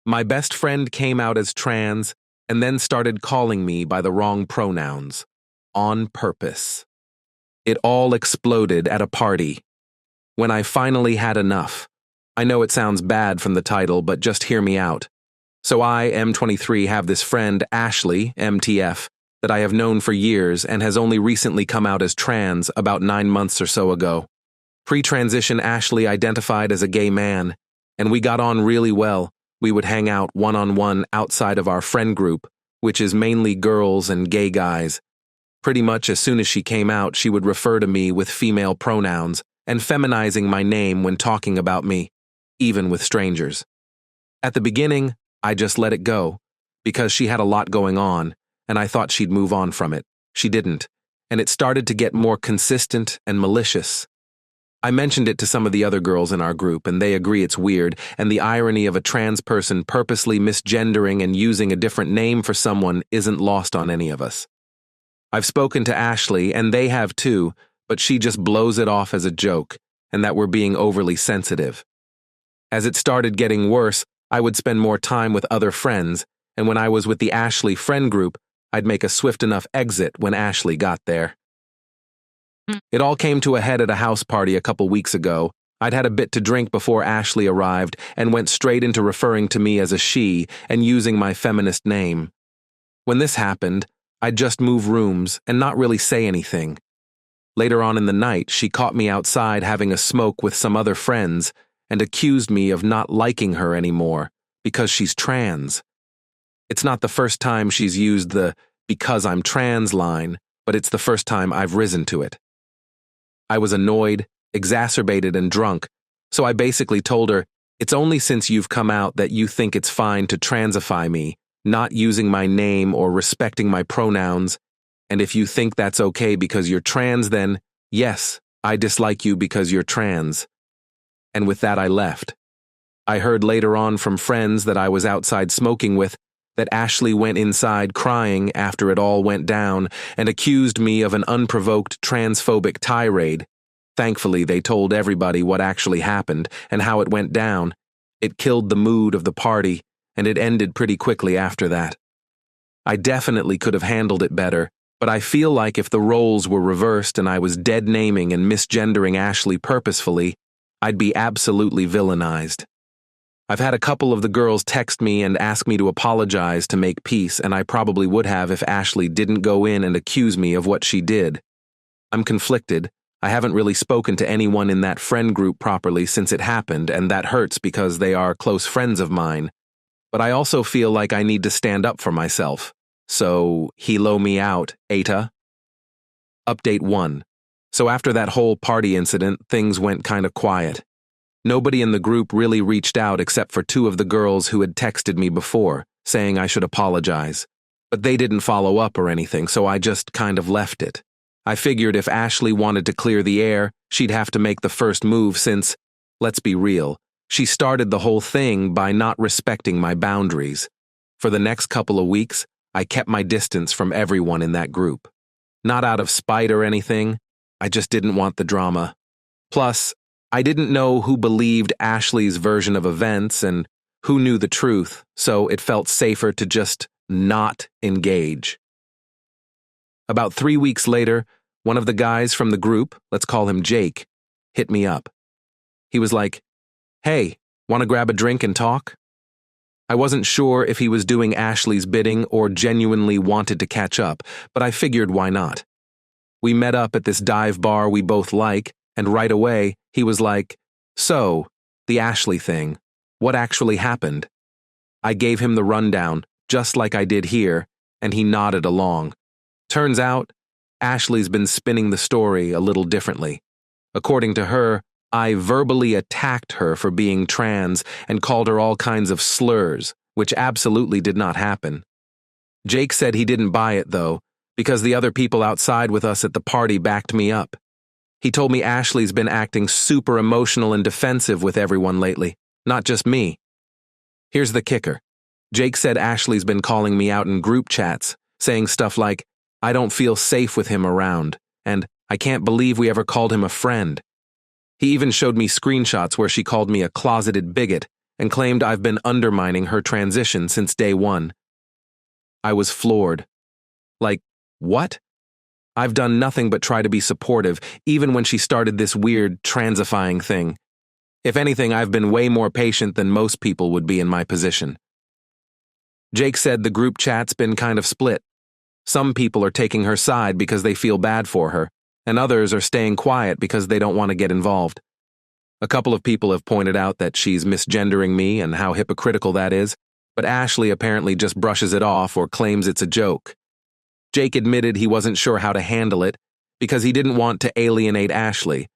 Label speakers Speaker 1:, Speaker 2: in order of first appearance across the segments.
Speaker 1: My best friend came out as trans and then started calling me by the wrong pronouns. On purpose. It all exploded at a party. When I finally had enough. I know it sounds bad from the title, but just hear me out. So I, M23, have this friend, Ashley, MTF, that I have known for years and has only recently come out as trans about 9 months or so ago. Pre-transition, Ashley identified as a gay man, and we got on really well. We would hang out one-on-one outside of our friend group, which is mainly girls and gay guys. Pretty much as soon as she came out, she would refer to me with female pronouns and feminizing my name when talking about me, even with strangers. At the beginning, I just let it go, because she had a lot going on, and I thought she'd move on from it. She didn't, and it started to get more consistent and malicious. I mentioned it to some of the other girls in our group, and they agree it's weird, and the irony of a trans person purposely misgendering and using a different name for someone isn't lost on any of us. I've spoken to Ashley, and they have too, but she just blows it off as a joke, and that we're being overly sensitive. As it started getting worse, I would spend more time with other friends, and when I was with the Ashley friend group, I'd make a swift enough exit when Ashley got there. It all came to a head at a house party a couple weeks ago. I'd had a bit to drink before Ashley arrived and went straight into referring to me as a she and using my feminist name. When this happened, I'd just move rooms and not really say anything. Later on in the night, she caught me outside having a smoke with some other friends and accused me of not liking her anymore because she's trans. It's not the first time she's used the "because I'm trans" line, but it's the first time I've risen to it. I was annoyed, exacerbated, and drunk, so I basically told her, "It's only since you've come out that you think it's fine to transify me, not using my name or respecting my pronouns, and if you think that's okay because you're trans, then, yes, I dislike you because you're trans." And with that I left. I heard later on from friends that I was outside smoking with that Ashley went inside crying after it all went down and accused me of an unprovoked transphobic tirade. Thankfully, they told everybody what actually happened and how it went down. It killed the mood of the party, and it ended pretty quickly after that. I definitely could have handled it better, but I feel like if the roles were reversed and I was dead naming and misgendering Ashley purposefully, I'd be absolutely villainized. I've had a couple of the girls text me and ask me to apologize to make peace, and I probably would have if Ashley didn't go in and accuse me of what she did. I'm conflicted. I haven't really spoken to anyone in that friend group properly since it happened, and that hurts because they are close friends of mine. But I also feel like I need to stand up for myself. So, helo me out, Eta. Update 1. So after that whole party incident, things went kind of quiet. Nobody in the group really reached out except for 2 of the girls who had texted me before, saying I should apologize. But they didn't follow up or anything, so I just kind of left it. I figured if Ashley wanted to clear the air, she'd have to make the first move since, let's be real, she started the whole thing by not respecting my boundaries. For the next couple of weeks, I kept my distance from everyone in that group. Not out of spite or anything, I just didn't want the drama. Plus, I didn't know who believed Ashley's version of events and who knew the truth, so it felt safer to just not engage. About 3 weeks later, one of the guys from the group, let's call him Jake, hit me up. He was like, "Hey, want to grab a drink and talk?" I wasn't sure if he was doing Ashley's bidding or genuinely wanted to catch up, but I figured why not. We met up at this dive bar we both like, and right away, he was like, "So, the Ashley thing, what actually happened?" I gave him the rundown, just like I did here, and he nodded along. Turns out, Ashley's been spinning the story a little differently. According to her, I verbally attacked her for being trans and called her all kinds of slurs, which absolutely did not happen. Jake said he didn't buy it, though, because the other people outside with us at the party backed me up. He told me Ashley's been acting super emotional and defensive with everyone lately, not just me. Here's the kicker. Jake said Ashley's been calling me out in group chats, saying stuff like, "I don't feel safe with him around," and "I can't believe we ever called him a friend." He even showed me screenshots where she called me a closeted bigot and claimed I've been undermining her transition since day one. I was floored. Like, what? I've done nothing but try to be supportive, even when she started this weird transifying thing. If anything, I've been way more patient than most people would be in my position. Jake said the group chat's been kind of split. Some people are taking her side because they feel bad for her, and others are staying quiet because they don't want to get involved. A couple of people have pointed out that she's misgendering me and how hypocritical that is, but Ashley apparently just brushes it off or claims it's a joke. Jake admitted he wasn't sure how to handle it because he didn't want to alienate Ashley,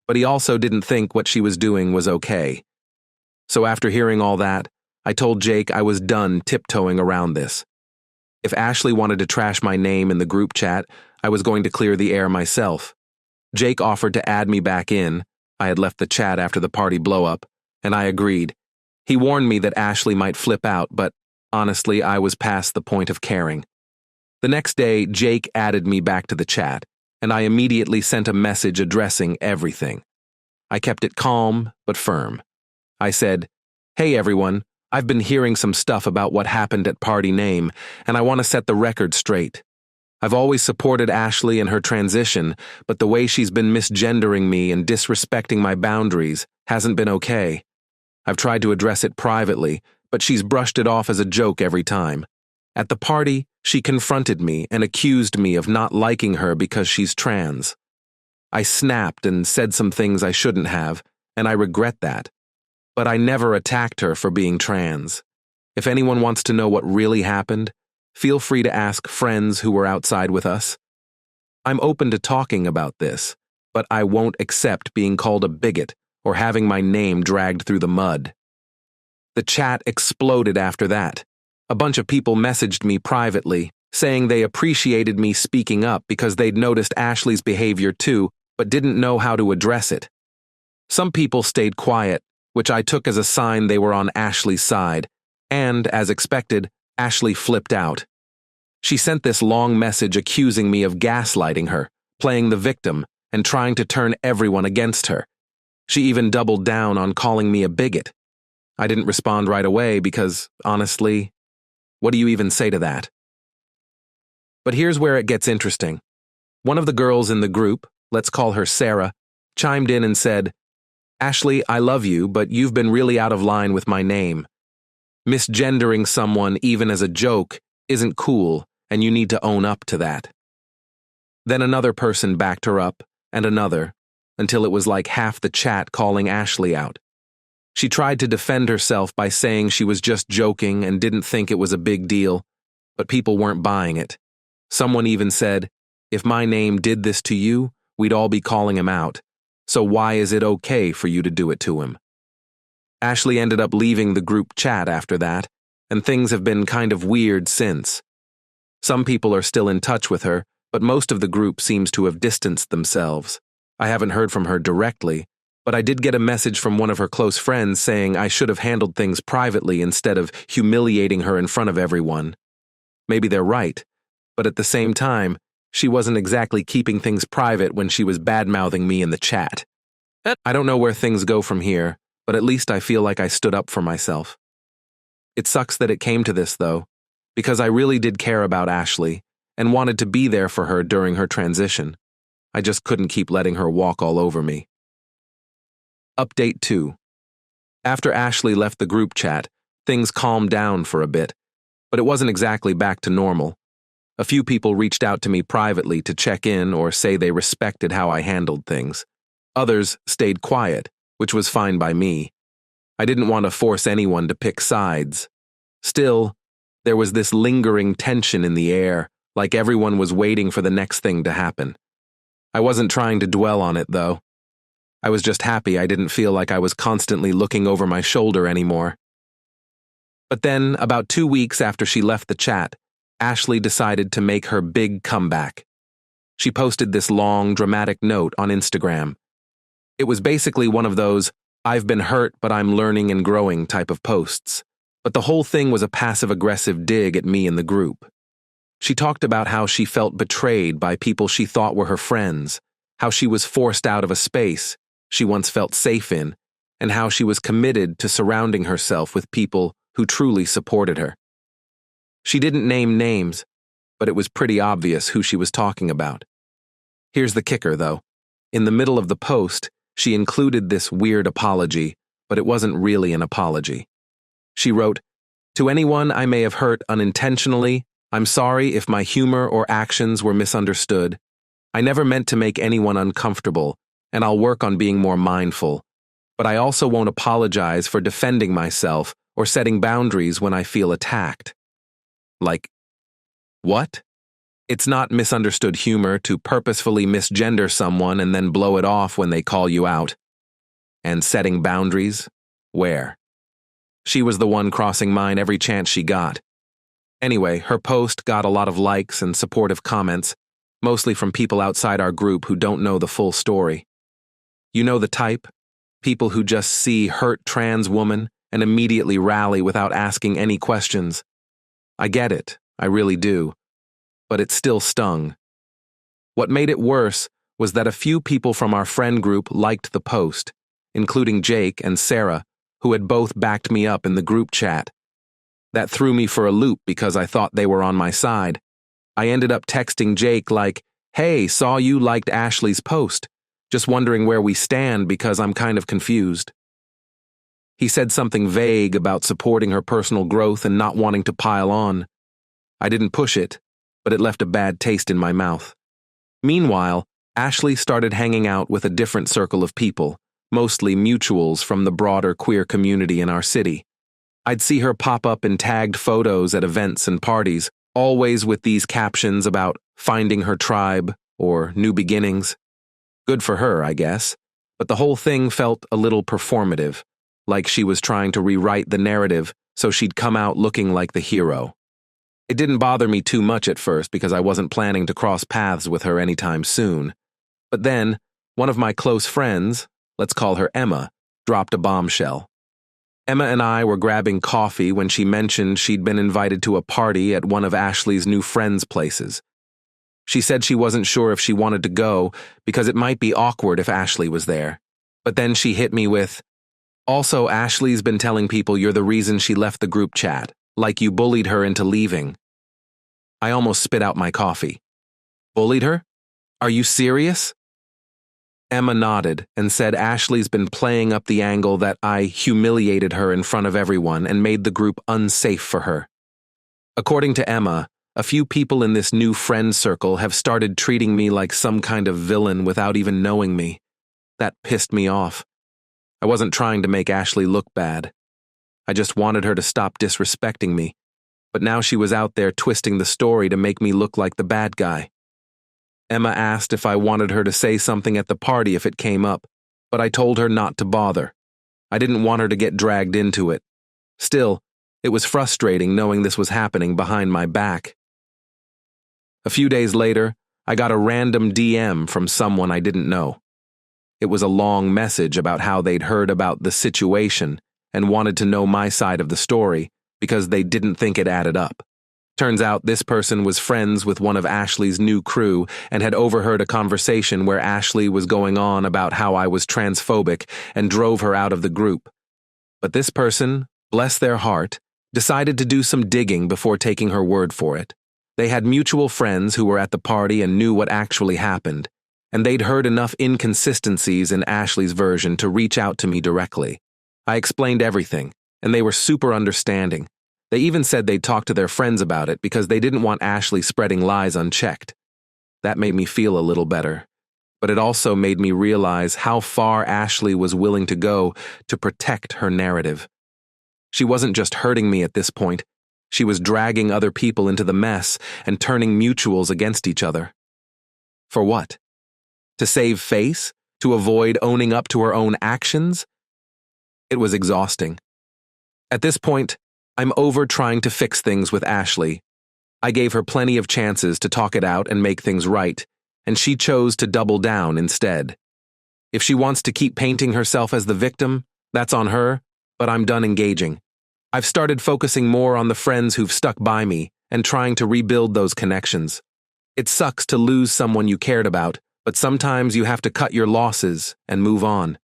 Speaker 1: but he also didn't think what she was doing was okay. So after hearing all that, I told Jake I was done tiptoeing around this. If Ashley wanted to trash my name in the group chat, I was going to clear the air myself. Jake offered to add me back in. I had left the chat after the party blow-up, and I agreed. He warned me that Ashley might flip out, but honestly, I was past the point of caring. The next day, Jake added me back to the chat, and I immediately sent a message addressing everything. I kept it calm, but firm. I said, "Hey everyone, I've been hearing some stuff about what happened at Party Name, and I want to set the record straight. I've always supported Ashley and her transition, but the way she's been misgendering me and disrespecting my boundaries hasn't been okay. I've tried to address it privately, but she's brushed it off as a joke every time. At the party, she confronted me and accused me of not liking her because she's trans. I snapped and said some things I shouldn't have, and I regret that. But I never attacked her for being trans. If anyone wants to know what really happened, feel free to ask friends who were outside with us. I'm open to talking about this, but I won't accept being called a bigot or having my name dragged through the mud." The chat exploded after that. A bunch of people messaged me privately, saying they appreciated me speaking up because they'd noticed Ashley's behavior too, but didn't know how to address it. Some people stayed quiet, which I took as a sign they were on Ashley's side, and, as expected, Ashley flipped out. She sent this long message accusing me of gaslighting her, playing the victim, and trying to turn everyone against her. She even doubled down on calling me a bigot. I didn't respond right away because, honestly, what do you even say to that? But here's where it gets interesting. One of the girls in the group, let's call her Sarah, chimed in and said, "Ashley, I love you, but you've been really out of line with my name. Misgendering someone, even as a joke, isn't cool, and you need to own up to that." Then another person backed her up, and another, until it was like half the chat calling Ashley out. She tried to defend herself by saying she was just joking and didn't think it was a big deal, but people weren't buying it. Someone even said, "If my name did this to you, we'd all be calling him out, so why is it okay for you to do it to him?" Ashley ended up leaving the group chat after that, and things have been kind of weird since. Some people are still in touch with her, but most of the group seems to have distanced themselves. I haven't heard from her directly, but I did get a message from one of her close friends saying I should have handled things privately instead of humiliating her in front of everyone. Maybe they're right, but at the same time, she wasn't exactly keeping things private when she was bad-mouthing me in the chat. I don't know where things go from here, but at least I feel like I stood up for myself. It sucks that it came to this, though, because I really did care about Ashley and wanted to be there for her during her transition. I just couldn't keep letting her walk all over me. Update 2. After Ashley left the group chat, things calmed down for a bit, but it wasn't exactly back to normal. A few people reached out to me privately to check in or say they respected how I handled things. Others stayed quiet, which was fine by me. I didn't want to force anyone to pick sides. Still, there was this lingering tension in the air, like everyone was waiting for the next thing to happen. I wasn't trying to dwell on it, though. I was just happy I didn't feel like I was constantly looking over my shoulder anymore. But then, about 2 weeks after she left the chat, Ashley decided to make her big comeback. She posted this long, dramatic note on Instagram. It was basically one of those, "I've been hurt, but I'm learning and growing" type of posts. But the whole thing was a passive-aggressive dig at me and the group. She talked about how she felt betrayed by people she thought were her friends, how she was forced out of a space she once felt safe in, and how she was committed to surrounding herself with people who truly supported her. She didn't name names, but it was pretty obvious who she was talking about. Here's the kicker, though. In the middle of the post, she included this weird apology, but it wasn't really an apology. She wrote, "To anyone I may have hurt unintentionally, I'm sorry if my humor or actions were misunderstood. I never meant to make anyone uncomfortable, and I'll work on being more mindful. But I also won't apologize for defending myself or setting boundaries when I feel attacked." Like, what? It's not misunderstood humor to purposefully misgender someone and then blow it off when they call you out. And setting boundaries? Where? She was the one crossing mine every chance she got. Anyway, her post got a lot of likes and supportive comments, mostly from people outside our group who don't know the full story. You know the type? People who just see hurt trans woman and immediately rally without asking any questions. I get it, I really do. But it still stung. What made it worse was that a few people from our friend group liked the post, including Jake and Sarah, who had both backed me up in the group chat. That threw me for a loop because I thought they were on my side. I ended up texting Jake like, "Hey, saw you liked Ashley's post. Just wondering where we stand because I'm kind of confused." He said something vague about supporting her personal growth and not wanting to pile on. I didn't push it, but it left a bad taste in my mouth. Meanwhile, Ashley started hanging out with a different circle of people, mostly mutuals from the broader queer community in our city. I'd see her pop up in tagged photos at events and parties, always with these captions about finding her tribe or new beginnings. Good for her, I guess, but the whole thing felt a little performative, like she was trying to rewrite the narrative so she'd come out looking like the hero. It didn't bother me too much at first because I wasn't planning to cross paths with her anytime soon. But then, one of my close friends, let's call her Emma, dropped a bombshell. Emma and I were grabbing coffee when she mentioned she'd been invited to a party at one of Ashley's new friends' places. She said she wasn't sure if she wanted to go because it might be awkward if Ashley was there. But then she hit me with, "Also, Ashley's been telling people you're the reason she left the group chat, like you bullied her into leaving." I almost spit out my coffee. Bullied her? Are you serious? Emma nodded and said Ashley's been playing up the angle that I humiliated her in front of everyone and made the group unsafe for her. According to Emma, a few people in this new friend circle have started treating me like some kind of villain without even knowing me. That pissed me off. I wasn't trying to make Ashley look bad. I just wanted her to stop disrespecting me. But now she was out there twisting the story to make me look like the bad guy. Emma asked if I wanted her to say something at the party if it came up, but I told her not to bother. I didn't want her to get dragged into it. Still, it was frustrating knowing this was happening behind my back. A few days later, I got a random DM from someone I didn't know. It was a long message about how they'd heard about the situation and wanted to know my side of the story because they didn't think it added up. Turns out this person was friends with one of Ashley's new crew and had overheard a conversation where Ashley was going on about how I was transphobic and drove her out of the group. But this person, bless their heart, decided to do some digging before taking her word for it. They had mutual friends who were at the party and knew what actually happened, and they'd heard enough inconsistencies in Ashley's version to reach out to me directly. I explained everything, and they were super understanding. They even said they'd talk to their friends about it because they didn't want Ashley spreading lies unchecked. That made me feel a little better, but it also made me realize how far Ashley was willing to go to protect her narrative. She wasn't just hurting me at this point. She was dragging other people into the mess and turning mutuals against each other. For what? To save face? To avoid owning up to her own actions? It was exhausting. At this point, I'm over trying to fix things with Ashley. I gave her plenty of chances to talk it out and make things right, and she chose to double down instead. If she wants to keep painting herself as the victim, that's on her, but I'm done engaging. I've started focusing more on the friends who've stuck by me and trying to rebuild those connections. It sucks to lose someone you cared about, but sometimes you have to cut your losses and move on.